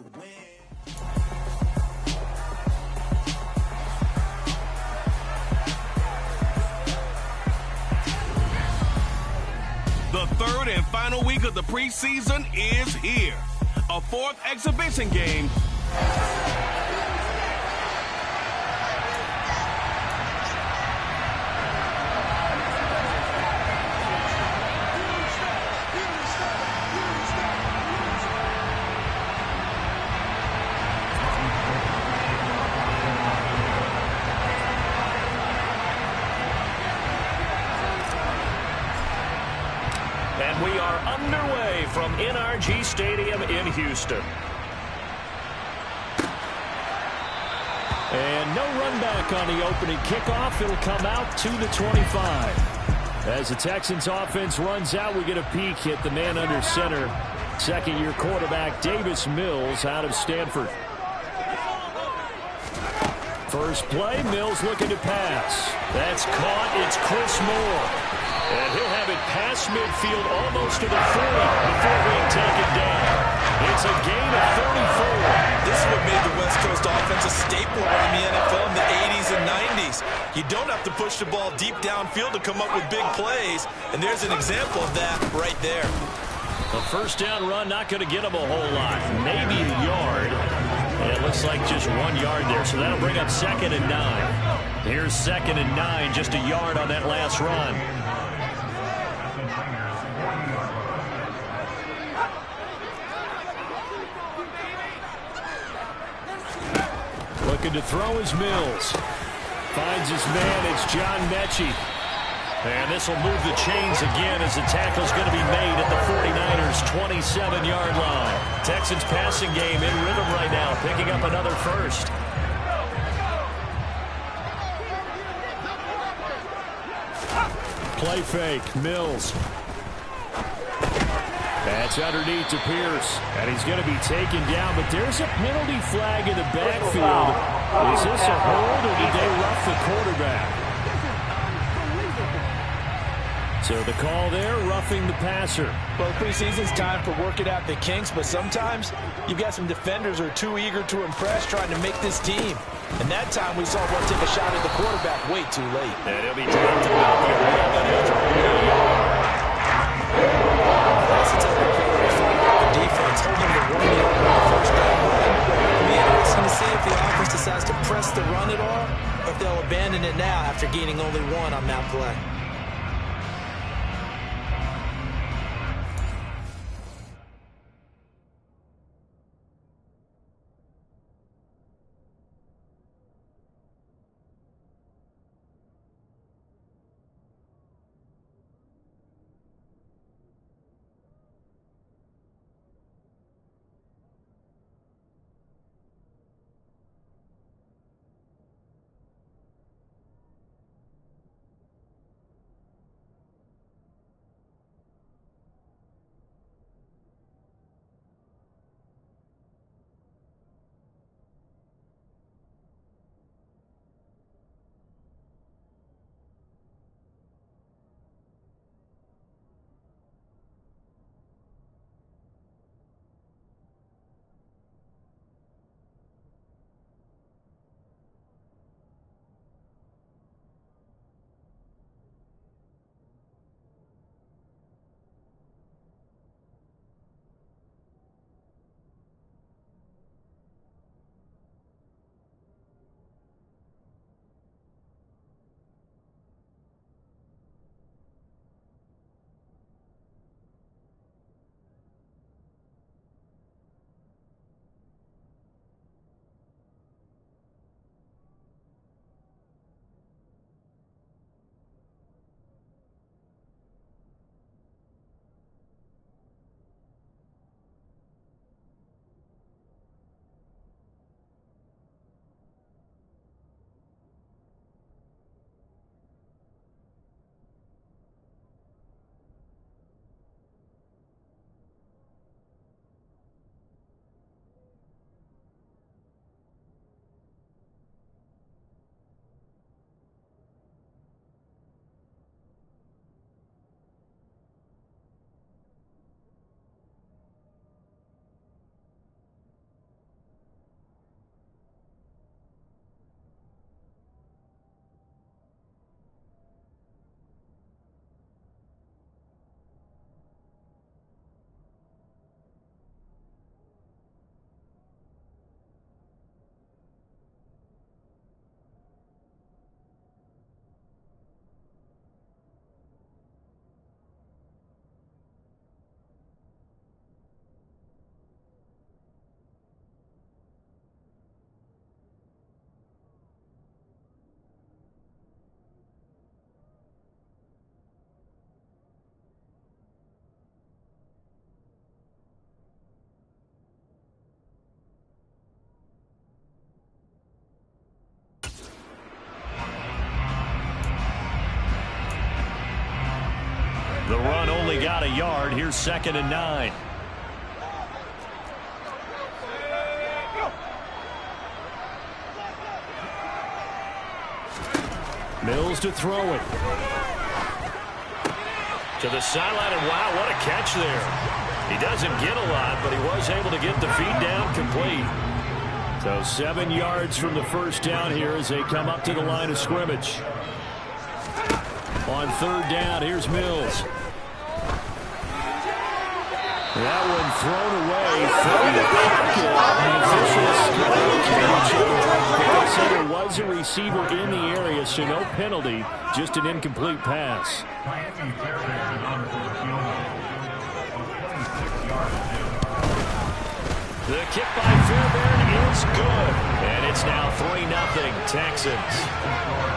The third and final week of the preseason is here. A fourth exhibition game. And we are underway from NRG Stadium in Houston. And no run back on the opening kickoff. It'll come out to the 25. As the Texans offense runs out, we get a peek at the man under center. Second-year quarterback Davis Mills out of Stanford. First play, Mills looking to pass. That's caught. It's Chris Moore. And he'll have it past midfield almost to the 40 before being taken down. It's a gain of 34. This is what made the West Coast offense a staple around the NFL in the 80s and 90s. You don't have to push the ball deep downfield to come up with big plays. And there's an example of that right there. A first down run not going to get him a whole lot. Maybe a yard. And it looks like just 1 yard there. So that'll bring up 2nd and 9. Here's 2nd and 9, just a yard on that last run. Looking to throw is Mills. Finds his man. It's John Mechie. And this will move the chains again as the tackle's going to be made at the 49ers' 27-yard line. Texans passing game in rhythm right now, picking up another first. Play fake. Mills. That's underneath to Pierce. And he's going to be taken down, but there's a penalty flag in the backfield. Is this a hold, or did they rough the quarterback? So the call there, roughing the passer. Well, preseason's time for working out the kinks, but sometimes you've got some defenders who are too eager to impress, trying to make this team. And that time we saw one take a shot at the quarterback way too late. And he'll be dropped about the 11 after 1 yard. That's the type of play where you find out the defense holding the 1 yard on the first down run. It'll be interesting to see if the offense decides to press the run at all, or if they'll abandon it now after gaining only 1 on that play. got a yard. Here's 2nd and 9. Mills to throw it. To the sideline, and wow, what a catch there. He doesn't get a lot, but he was able to get the feed down complete. So 7 yards from the first down here as they come up to the line of scrimmage. On 3rd down, here's Mills. That one thrown away from the pocket. The officials said there was a receiver in the area, so no penalty, just an incomplete pass. The kick by Fairbairn is good, and it's now 3-0 Texans.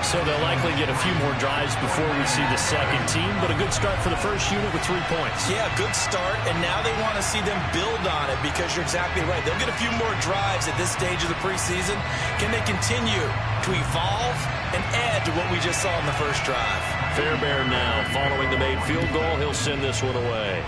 So they'll likely get a few more drives before we see the second team, but a good start for the first unit with 3 points. Yeah, good start, and now they want to see them build on it because you're exactly right. They'll get a few more drives at this stage of the preseason. Can they continue to evolve and add to what we just saw in the first drive? Fairbairn now, following the made field goal, he'll send this one away.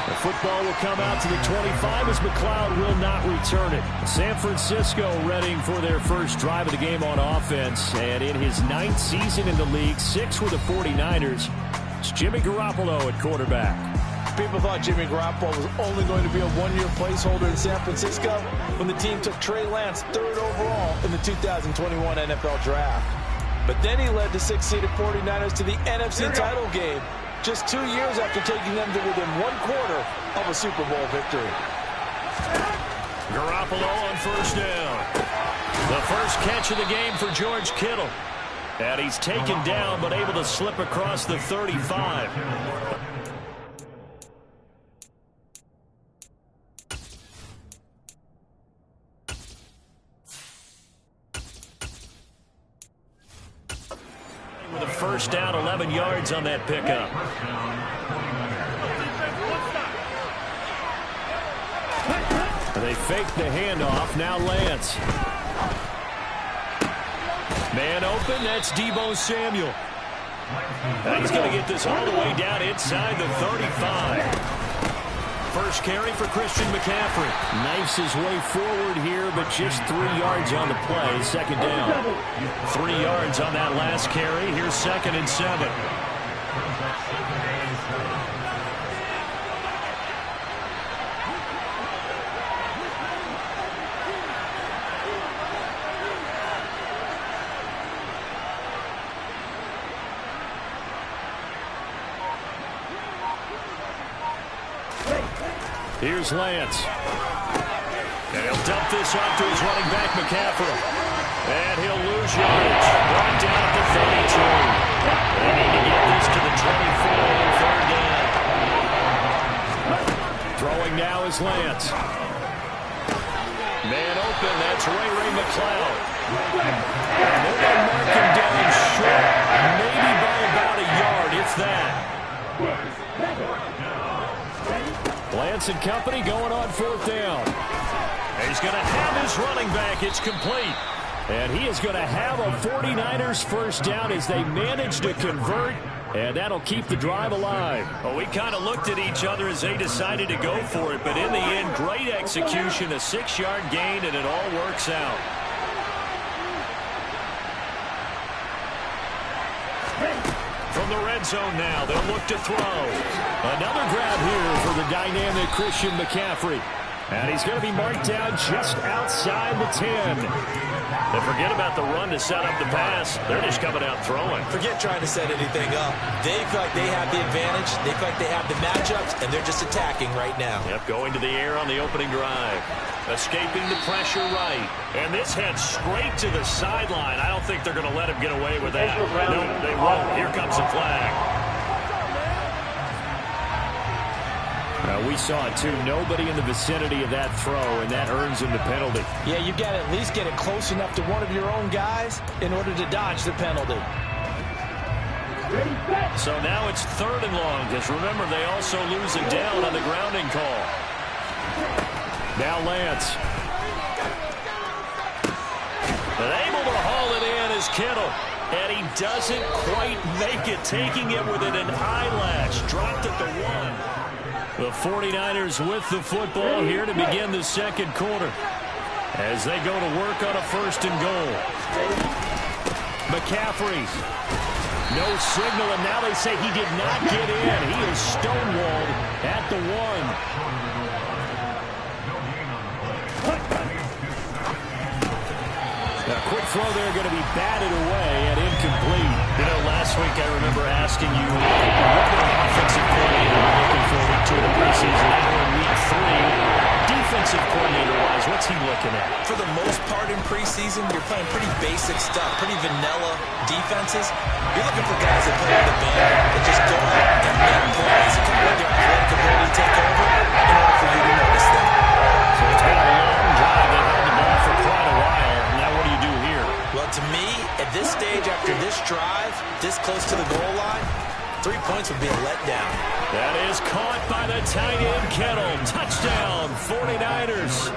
The football will come out to the 25 as McLeod will not return it. San Francisco readying for their first drive of the game on offense. And in his 9th season in the league, 6 with the 49ers, it's Jimmy Garoppolo at quarterback. People thought Jimmy Garoppolo was only going to be a one-year placeholder in San Francisco when the team took Trey Lance 3rd overall in the 2021 NFL Draft. But then he led the 6-seeded 49ers to the NFC title game, just 2 years after taking them to within 1/4 of a Super Bowl victory. Garoppolo on 1st down. The first catch of the game for George Kittle. And he's taken down but able to slip across the 35. With a first down, 11 yards on that pickup. They fake the handoff. Now Lance. Man open. That's Deebo Samuel. And he's going to get this all the way down inside the 35. First carry for Christian McCaffrey. Knifes his way forward here, but just 3 yards on the play. 2nd down. 3 yards on that last carry. Here's 2nd and 7. Here's Lance. And he'll dump this off to his running back, McCaffrey. And he'll lose yardage. Brought down at the 32. They need to get this to the 24 on 3rd down. Throwing now is Lance. Man open. That's Ray McLeod. And they're going to mark him down short. Maybe by about a yard, if that. Lance and company going on 4th down. He's going to have his running back. It's complete. And he is going to have a 49ers first down as they manage to convert. And that'll keep the drive alive. Well, we kind of looked at each other as they decided to go for it. But in the end, great execution, a 6-yard gain, and it all works out. From the red zone now, they'll look to throw. Another grab here for the dynamic Christian McCaffrey. And he's going to be marked down just outside the 10. They forget about the run to set up the pass. They're just coming out throwing. Forget trying to set anything up. They feel like they have the advantage. They feel like they have the matchups, and they're just attacking right now. Yep, going to the air on the opening drive. Escaping the pressure right. And this heads straight to the sideline. I don't think they're going to let him get away with that. No, they won't. Here comes the flag. We saw it, too. Nobody in the vicinity of that throw, and that earns him the penalty. Yeah, you've got to at least get it close enough to one of your own guys in order to dodge the penalty. So now it's 3rd and long, because remember, they also lose a down on the grounding call. Now Lance. But able to haul it in is Kittle. And he doesn't quite make it, taking it within an eyelash. Dropped at the 1. The 49ers with the football here to begin the second quarter, as they go to work on a 1st and goal. McCaffrey. No signal, and now they say he did not get in. He is stonewalled at the 1. A quick throw there going to be batted away and incomplete. You know, last week I remember asking you what kind of offensive coordinator you're looking for week 2 of the preseason. Now we're in week 3. Defensive coordinator-wise, what's he looking at? For the most part in preseason, you're playing pretty basic stuff, pretty vanilla defenses. You're looking for guys that play with the band, that just go out and make plays and kind of let their athletic ability take over in order for you to notice them. So it's been a long drive. They've held the ball for quite a while. Now what do you do here? Well, to me, at this stage, after this drive, this close to the goal line, 3 points would be a letdown. That is caught by the tight end, Kittle. Touchdown, 49ers.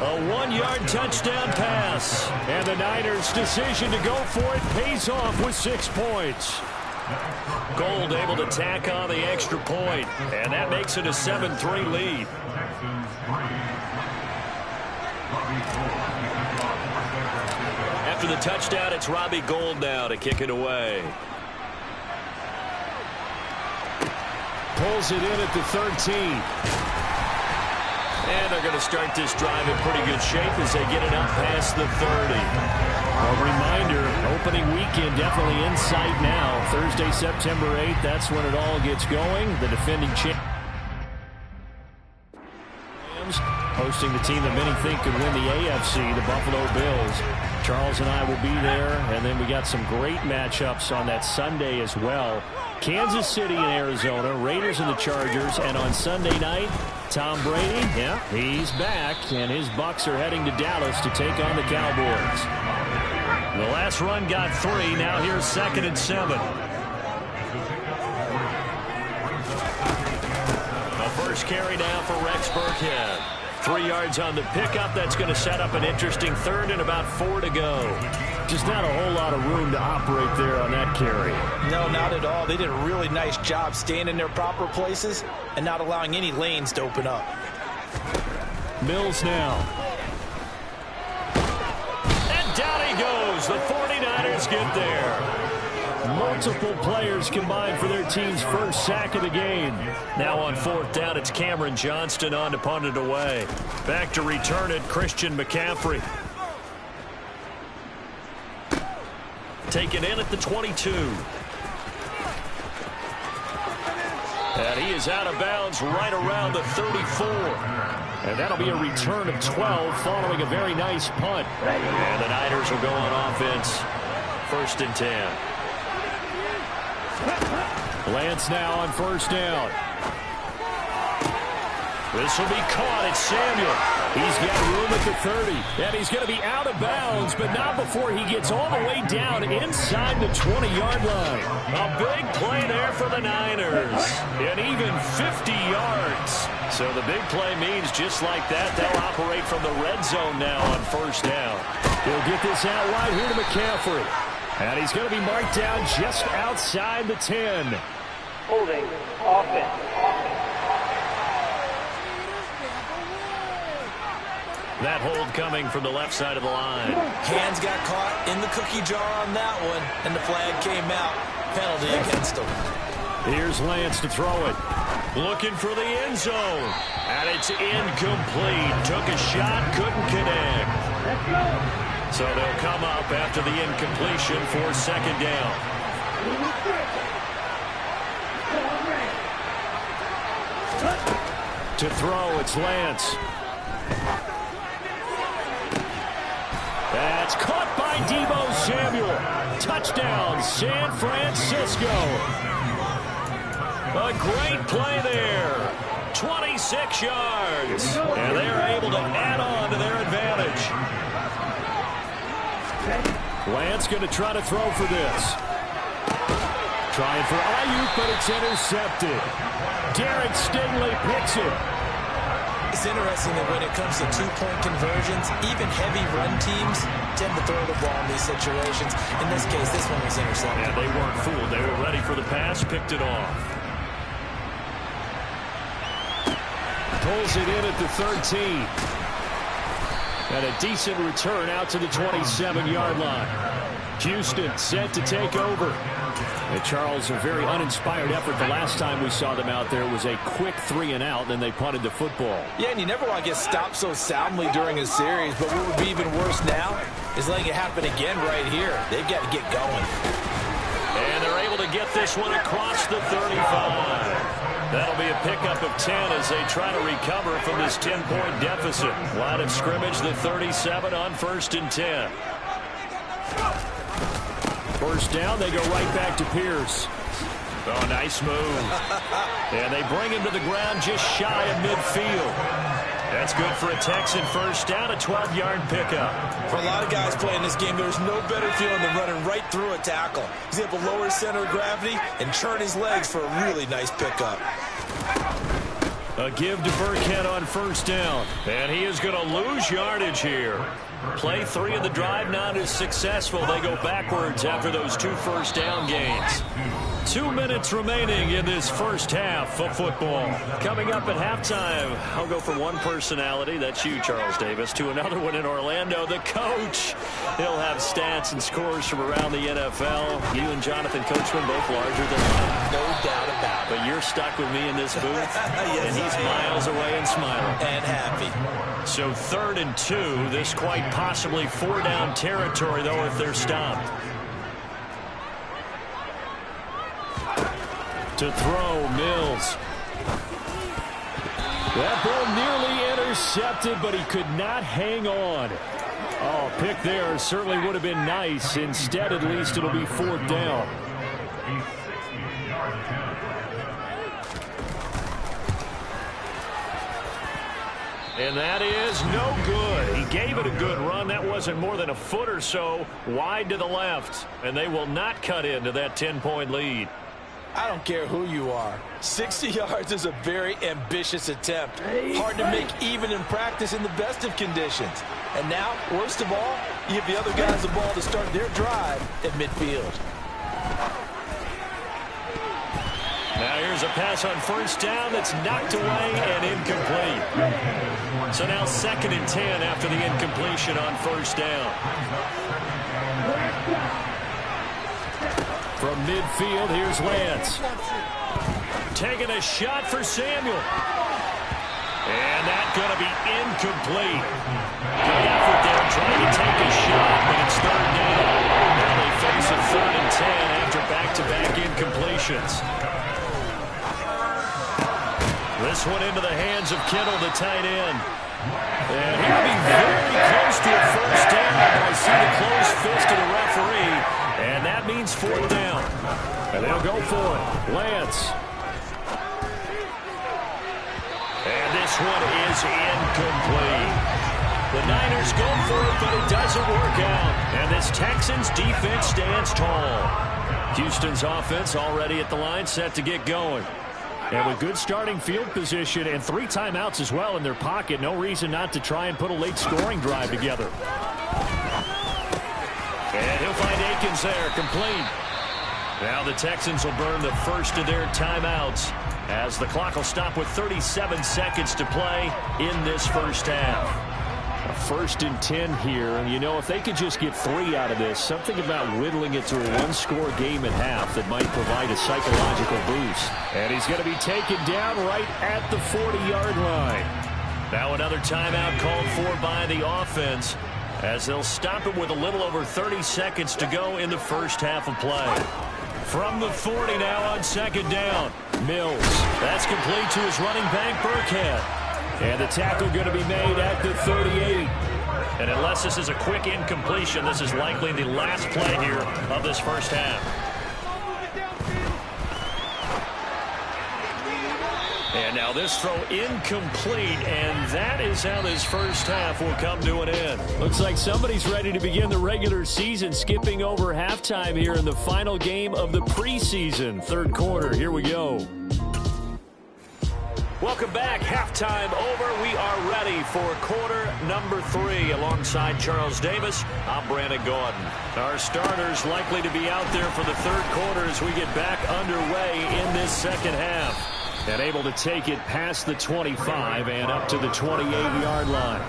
A 1-yard touchdown pass. And the Niners' decision to go for it pays off with 6 points. Gold able to tack on the extra point, and that makes it a 7-3 lead. After the touchdown, it's Robbie Gould now to kick it away. Pulls it in at the 13. And they're going to start this drive in pretty good shape as they get it up past the 30. A reminder, opening weekend definitely in sight now. Thursday, September 8th, that's when it all gets going. The defending champions hosting the team that many think could win the AFC, the Buffalo Bills. Charles and I will be there, and then we got some great matchups on that Sunday as well. Kansas City and Arizona, Raiders and the Chargers, and on Sunday night, Tom Brady, yeah, he's back, and his Bucs are heading to Dallas to take on the Cowboys. The last run got 3, now here's 2nd and 7. The first carry down for Rex Burkhead. 3 yards on the pickup. That's going to set up an interesting 3rd and about 4 to go. Just not a whole lot of room to operate there on that carry. No, not at all. They did a really nice job staying in their proper places and not allowing any lanes to open up. Mills now. And down he goes. The 49ers get there. Multiple players combined for their team's first sack of the game. Now on 4th down, it's Cameron Johnston on to punt it away. Back to return it, Christian McCaffrey. Taken in at the 22. And he is out of bounds right around the 34. And that'll be a return of 12 following a very nice punt. And the Niners will go on offense. 1st and 10. Lance now on 1st down. This will be caught. It's Samuel. He's got room at the 30. And he's going to be out of bounds, but not before he gets all the way down inside the 20-yard line. A big play there for the Niners. And even 50 yards. So the big play means just like that, they'll operate from the red zone now on 1st down. He'll get this out wide here to McCaffrey. And he's going to be marked down just outside the 10. Holding offense. That hold coming from the left side of the line. Hands got caught in the cookie jar on that one, and the flag came out. Penalty against him. Here's Lance to throw it. Looking for the end zone. And it's incomplete. Took a shot, couldn't connect. So they'll come up after the incompletion for 2nd down. To throw, it's Lance. That's caught by Deebo Samuel. Touchdown, San Francisco. A great play there. 26 yards. And they're able to add on to their advantage. Lance going to try to throw for this. Trying for Ayuk, but it's intercepted. Derek Stingley picks it. It's interesting that when it comes to two-point conversions, even heavy run teams tend to throw the ball in these situations. In this case, this one was intercepted. Yeah, they weren't fooled. They were ready for the pass, picked it off. Pulls it in at the 13. And a decent return out to the 27-yard line. Houston set to take over. And Charles, a very uninspired effort. The last time we saw them out there was a quick 3-and-out, and then they punted the football. Yeah, and you never want to get stopped so soundly during a series, but what would be even worse now is letting it happen again right here. They've got to get going. And they're able to get this one across the 35. That'll be a pickup of 10 as they try to recover from this 10-point deficit. Line of scrimmage, the 37 on 1st and 10. First down, they go right back to Pierce. Oh, nice move. And they bring him to the ground just shy of midfield. That's good for a Texan first down, a 12-yard pickup. For a lot of guys playing this game, there's no better feeling than running right through a tackle. He's able to lower his center of gravity and churn his legs for a really nice pickup. A give to Burkhead on first down. And he is going to lose yardage here. Play 3 of the drive not as successful. They go backwards after those 2 first down gains. 2 minutes remaining in this first half of football. Coming up at halftime, I'll go from one personality, that's you, Charles Davis, to another one in Orlando, the coach. He'll have stats and scores from around the NFL. You and Jonathan Coachman both larger than life. No doubt about it. But you're stuck with me in this booth, Yes, and he's miles away and smiling. And happy. So 3rd and 2, this quite possibly 4-down territory, though, if they're stopped. To throw, Mills. That ball nearly intercepted, but he could not hang on. Oh, pick there certainly would have been nice. Instead, at least, it'll be 4th down. And that is no good. He gave it a good run. That wasn't more than a foot or so wide to the left. And they will not cut into that 10-point lead. I don't care who you are. 60 yards is a very ambitious attempt. Hard to make even in practice in the best of conditions. And now, worst of all, you give the other guys the ball to start their drive at midfield. Now here's a pass on first down that's knocked away and incomplete. So now 2nd and 10 after the incompletion on first down. From midfield, here's Lance. Taking a shot for Samuel. And that's going to be incomplete. Good effort there trying to take a shot, but it's 3rd down. Now they face a 3rd and 10 after back-to-back incompletions. This one into the hands of Kittle, the tight end. And he'll be very close to a first down. I see the closed fist of the referee. And that means 4th down. And they'll go for it. Lance. And this one is incomplete. The Niners go for it, but it doesn't work out. And this Texans defense stands tall. Houston's offense already at the line, set to get going. And with good starting field position and 3 timeouts as well in their pocket, no reason not to try and put a late scoring drive together. And he'll find Akins there, complete. Now the Texans will burn the first of their timeouts as the clock will stop with 37 seconds to play in this first half. A 1st and 10 here, and you know, if they could just get 3 out of this, something about whittling it to a 1-score game at half that might provide a psychological boost. And he's going to be taken down right at the 40-yard line. Now another timeout called for by the offense as they'll stop it with a little over 30 seconds to go in the first half of play. From the 40 now on 2nd down. Mills. That's complete to his running back, Burkhead. And the tackle going to be made at the 38. And unless this is a quick incompletion, this is likely the last play here of this first half. And now this throw incomplete, and that is how this first half will come to an end. Looks like somebody's ready to begin the regular season, skipping over halftime here in the final game of the preseason. 3rd quarter, here we go. Welcome back. Halftime over. We are ready for quarter number 3. Alongside Charles Davis, I'm Brandon Gordon. Our starters likely to be out there for the third quarter as we get back underway in this second half. And able to take it past the 25 and up to the 28-yard line.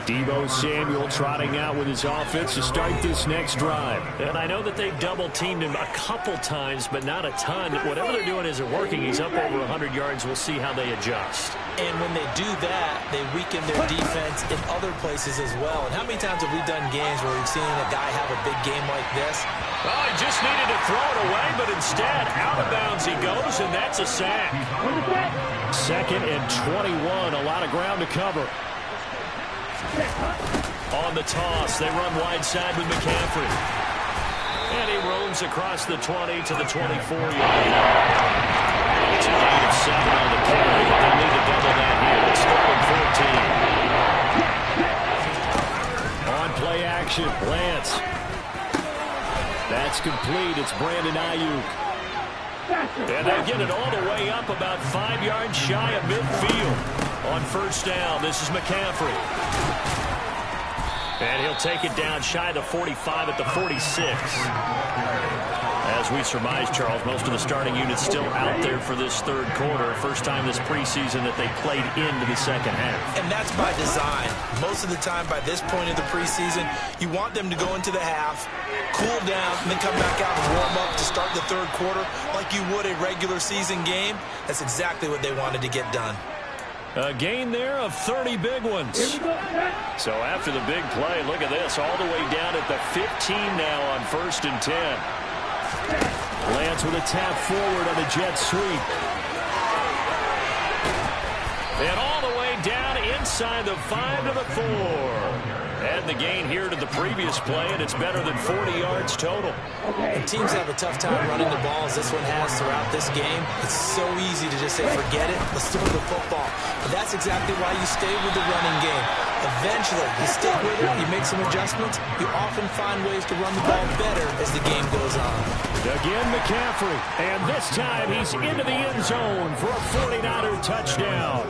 Deebo Samuel trotting out with his offense to start this next drive. And I know that they've double-teamed him a couple times, but not a ton. Whatever they're doing isn't working. He's up over 100 yards. We'll see how they adjust. And when they do that, they weaken their defense in other places as well. And how many times have we done games where we've seen a guy have a big game like this? Oh, he just needed to throw it away, but instead, out of bounds he goes, and that's a sack. Second and 21, a lot of ground to cover. On the toss, they run wide side with McCaffrey. And he roams across the 20 to the 24-yard line. It's a gain of 7 on the carry. They'll need to double that here. It's 3rd and 14. On play action, Lance. That's complete. It's Brandon Ayuk. And they get it all the way up about 5 yards shy of midfield. On first down, this is McCaffrey. And he'll take it down shy of the 45 at the 46. As we surmise, Charles, most of the starting units still out there for this third quarter. First time this preseason that they played into the second half. And that's by design. Most of the time by this point of the preseason, you want them to go into the half, cool down, and then come back out and warm up to start the third quarter like you would a regular season game. That's exactly what they wanted to get done. A gain there of 30 big ones. So after the big play, look at this, all the way down at the 15 now on 1st and 10. Lance with a tap forward on the jet sweep. And all the way down inside the 5 to the 4. And the gain here to the previous play, and it's better than 40 yards total. And teams have a tough time running the ball as this one has throughout this game. It's so easy to just say, forget it, let's throw the football. But that's exactly why you stay with the running game. Eventually, you stick with it, you make some adjustments, you often find ways to run the ball better as the game goes on. Again, McCaffrey, and this time he's into the end zone for a 49er touchdown.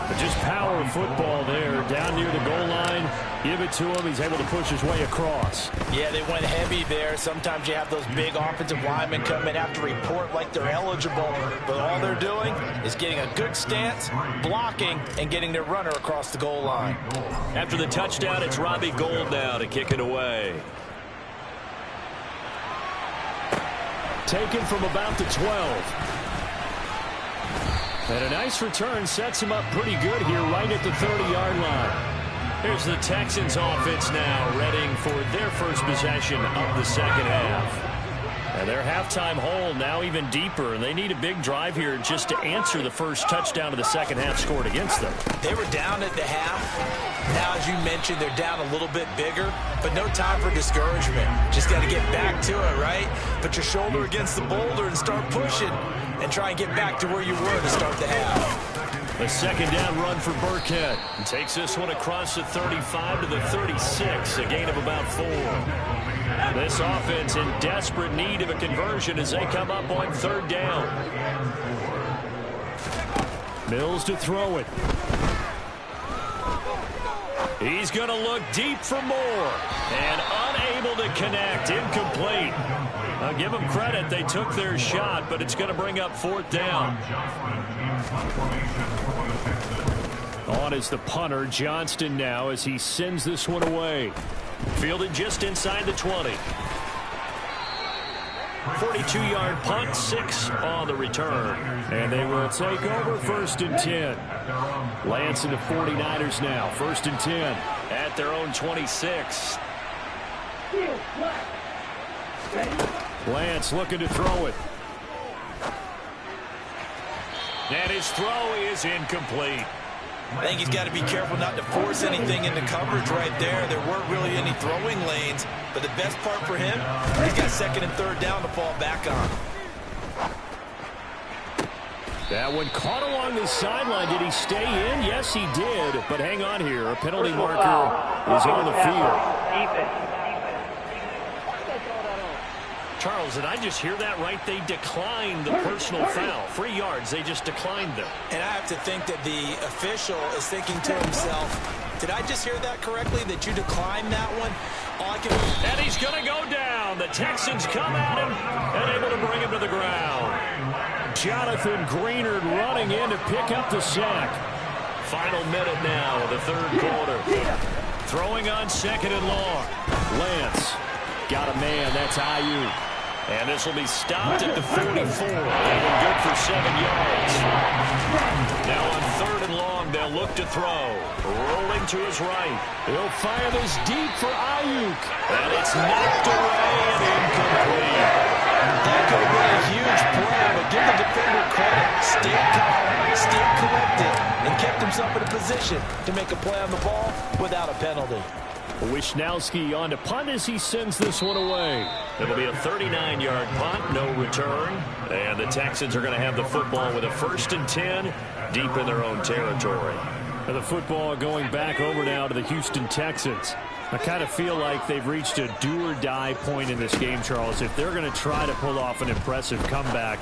But just power football there, down near the goal line. Give it to him. He's able to push his way across. Yeah, they went heavy there. Sometimes you have those big offensive linemen come in, have to report like they're eligible. But all they're doing is getting a good stance, blocking, and getting their runner across the goal line. After the touchdown, it's Robbie Gould now to kick it away. Taken from about the 12. And a nice return sets him up pretty good here right at the 30-yard line. Here's the Texans offense now, readying for their first possession of the second half. And their halftime hole now even deeper, and they need a big drive here just to answer the first touchdown of the second half scored against them. They were down at the half. Now, as you mentioned, they're down a little bit bigger, but no time for discouragement. Just got to get back to it, right? Put your shoulder against the boulder and start pushing and try and get back to where you were to start the half. A second down run for Burkhead. And takes this one across the 35 to the 36, a gain of about 4. This offense in desperate need of a conversion as they come up on 3rd down. Mills to throw it. He's going to look deep for more. And unable to connect. Incomplete. I'll give them credit. They took their shot, but it's going to bring up 4th down. On is the punter, Johnston, now as he sends this one away. Fielded just inside the 20. 42-yard punt, 6 on the return. And they will take over 1st and 10. Lance and the 49ers now, 1st and 10. At their own 26. Lance looking to throw it. And his throw is incomplete. I think he's got to be careful not to force anything into coverage right there. There weren't really any throwing lanes, but the best part for him, he's got 2nd and 3rd down to fall back on. That one caught along the sideline. Did he stay in? Yes, he did. But hang on here. A penalty marker is on the field. Charles, did I just hear that right? They declined the personal foul. 3 yards, they just declined them. And I have to think that the official is thinking to himself, did I just hear that correctly, that you declined that one? And he's going to go down. The Texans come at him and able to bring him to the ground. Jonathan Greenard running in to pick up the sack. Final minute now of the third quarter. Throwing on 2nd and long. Lance got a man. That's Ayuk. And this will be stopped at the 44. And good for 7 yards. Now on 3rd and long, they'll look to throw. Rolling to his right. He'll fire this deep for Ayuk. And it's knocked away and incomplete. That could have been a huge play, but give the defender credit. Stayed calm, stayed collected, and kept himself in a position to make a play on the ball without a penalty. Wisnowski on to punt as he sends this one away. It'll be a 39-yard punt, no return. And the Texans are going to have the football with a 1st and 10 deep in their own territory. And the football going back over now to the Houston Texans. I kind of feel like they've reached a do-or-die point in this game, Charles. If they're going to try to pull off an impressive comeback,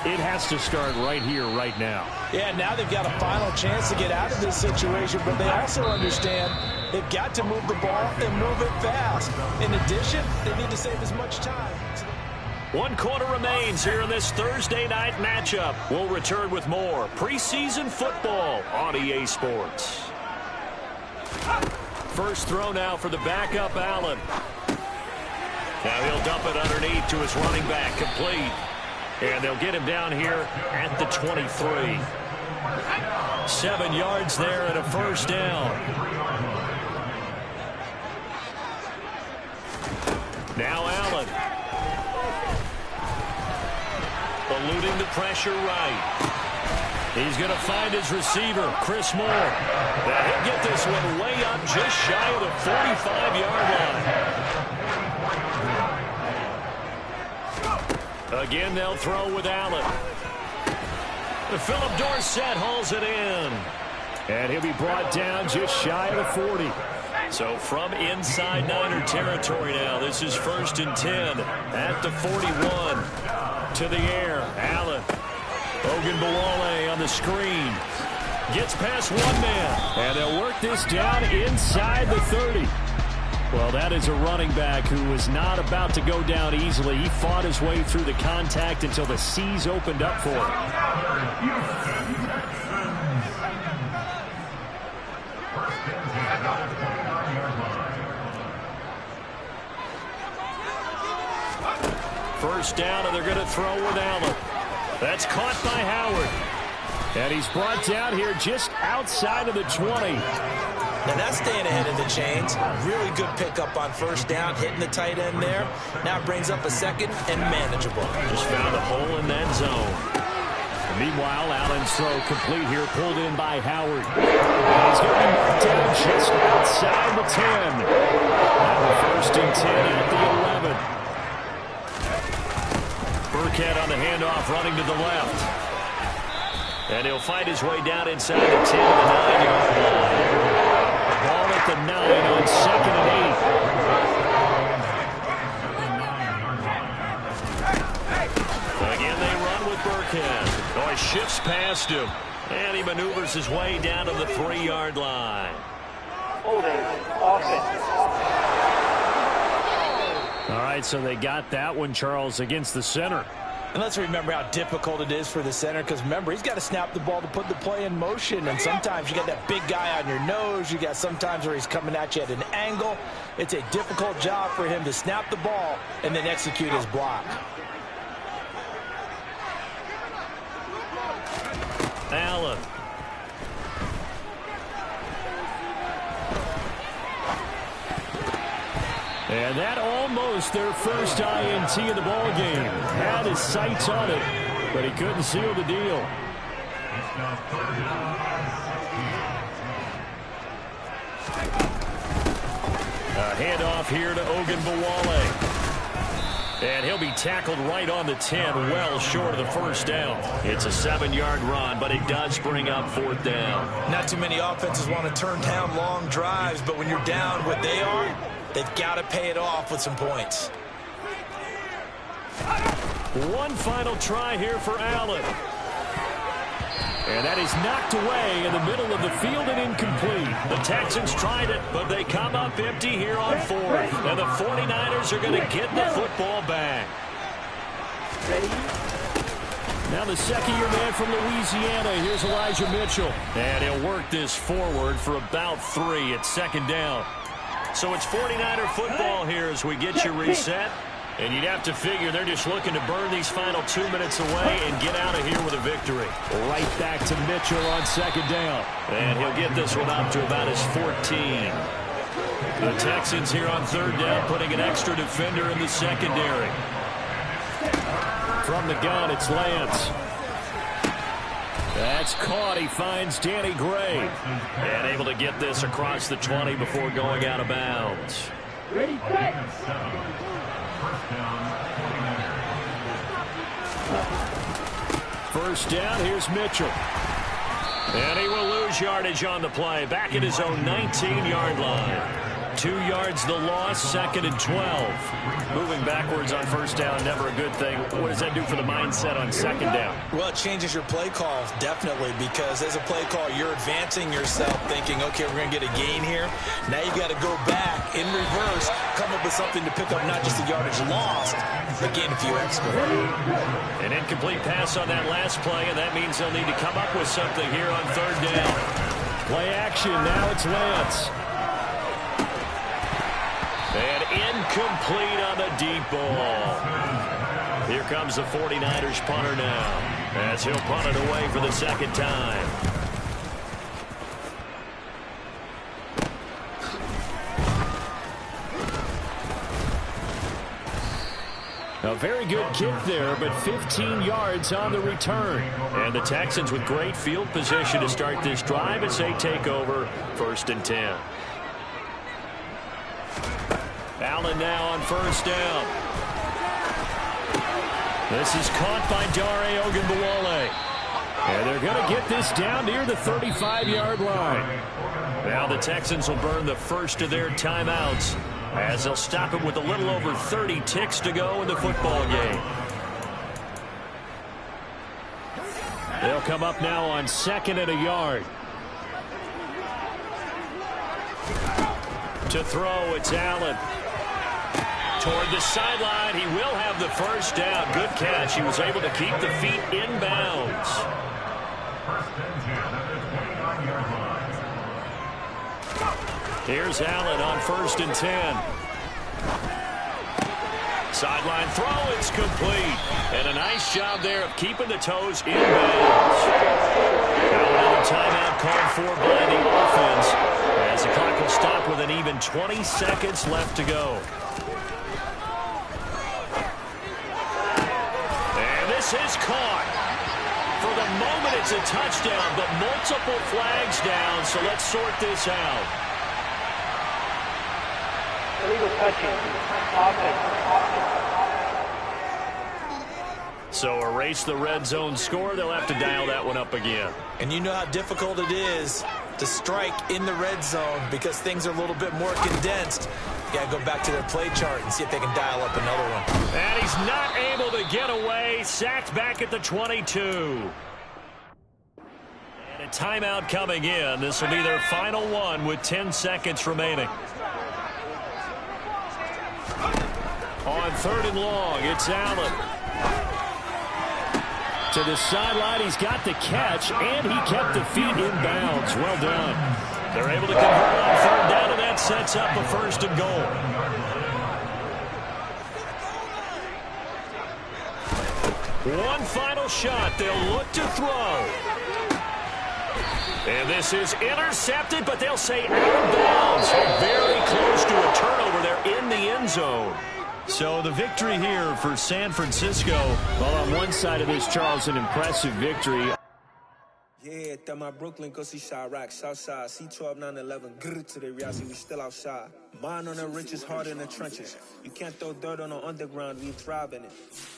it has to start right here, right now. Yeah, now they've got a final chance to get out of this situation, but they also understand they've got to move the ball and move it fast. In addition, they need to save as much time. 1 quarter remains here in this Thursday night matchup. We'll return with more preseason football on EA Sports. First throw now for the backup, Allen. Now he'll dump it underneath to his running back, complete. And they'll get him down here at the 23. 7 yards there and a 1st down. Now Allen. Eluding the pressure right. He's going to find his receiver, Chris Moore. Now he'll get this one way up just shy of the 45-yard line. Again, they'll throw with Allen. Philip Dorsett hauls it in. And he'll be brought down just shy of the 40. So from inside Niner territory now, this is 1st and 10 at the 41. To the air, Allen. Ogunbowale on the screen. Gets past one man. And they'll work this down inside the 30. Well, that is a running back who was not about to go down easily. He fought his way through the contact until the seas opened up for him. First down, and they're going to throw with Allen. That's caught by Howard. And he's brought down here just outside of the 20. Now that's staying ahead of the chains. Really good pickup on 1st down, hitting the tight end there. Now it brings up a 2nd and manageable. Just found a hole in that zone. Meanwhile, Allen's throw complete here, pulled in by Howard. And he's going to be marked down just outside the 10. Now 1st and 10 at the 11. Burkhead on the handoff, running to the left. And he'll fight his way down inside the 10 to the 9-yard line. Ball at the 9 on 2nd and 8. Again, they run with Burkhead. Oh, he shifts past him. And he maneuvers his way down to the 3-yard line. Holding offense. All right, so they got that one, Charles, against the center. And let's remember how difficult it is for the center, because remember, he's got to snap the ball to put the play in motion, and sometimes you got that big guy on your nose. You got sometimes where he's coming at you at an angle. It's a difficult job for him to snap the ball and then execute his block. Allen. And that almost their first INT of the ball game. Had his sights on it, but he couldn't seal the deal. A handoff here to Ogunbowale. And he'll be tackled right on the 10, well short of the 1st down. It's a 7-yard run, but it does bring up 4th down. Not too many offenses want to turn down long drives, but when you're down what they are, they've got to pay it off with some points. One final try here for Allen. And that is knocked away in the middle of the field and incomplete. The Texans tried it, but they come up empty here on fourth. And the 49ers are going to get the football back. Now the second-year man from Louisiana. Here's Elijah Mitchell. And he'll work this forward for about 3 at second down. So it's 49er football here as we get you reset. And you'd have to figure they're just looking to burn these final 2 minutes away and get out of here with a victory. Right back to Mitchell on second down. And he'll get this one up to about his 14. The Texans here on third down putting an extra defender in the secondary. From the gun, it's Lance. That's caught. He finds Danny Gray. And able to get this across the 20 before going out of bounds. Ready, set. First down, here's Mitchell. And he will lose yardage on the play. Back at his own 19-yard line. 2 yards the loss, second and 12. Moving backwards on first down, never a good thing. What does that do for the mindset on second down? Well, it changes your play call, definitely, because as a play call, you're advancing yourself thinking, okay, we're going to get a gain here. Now you got to go back in reverse, come up with something to pick up not just the yardage lost, but gain a few extra. An incomplete pass on that last play, and that means they'll need to come up with something here on third down. Play action, now it's Lance. And incomplete on the deep ball. Here comes the 49ers punter now, as he'll punt it away for the second time. A very good kick there, but 15 yards on the return. And the Texans with great field position to start this drive as they take over first and 10. Allen now on first down. This is caught by Dare Ogunbowale. And they're going to get this down near the 35-yard line. Now the Texans will burn the first of their timeouts as they'll stop it with a little over 30 ticks to go in the football game. They'll come up now on second and a yard. To throw, it's Allen. Toward the sideline, he will have the first down. Good catch. He was able to keep the feet in bounds. Here's Allen on first and 10. Sideline throw, it's complete. And a nice job there of keeping the toes in bounds. Now another timeout called for by the offense, as the clock will stop with an even 20 seconds left to go. This is caught. For the moment, it's a touchdown, but multiple flags down, so let's sort this out. Illegal touching. Offense. So erase the red zone score. They'll have to dial that one up again. And you know how difficult it is to strike in the red zone because things are a little bit more condensed. You got to go back to their play chart and see if they can dial up another one. And he's not able to get away. Sacked back at the 22. And a timeout coming in. This will be their final one with 10 seconds remaining. On third and long, it's Allen. To the sideline, he's got the catch, and he kept the feet in bounds. Well done. They're able to convert on third down, and that sets up a first and goal. One final shot. They'll look to throw. And this is intercepted, but they'll say out of bounds. Very close to a turnover there in the end zone. So the victory here for San Francisco. Well, on one side of this, Charles, an impressive victory. Yeah, that my Brooklyn, go see Chirac, Southside, C12, 911, grrr to the reality, we still outside. Mine on the riches, hard in the trenches. You can't throw dirt on the underground, we thrive in it.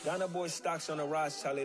Ghana boy stocks on the rise, Charlie. This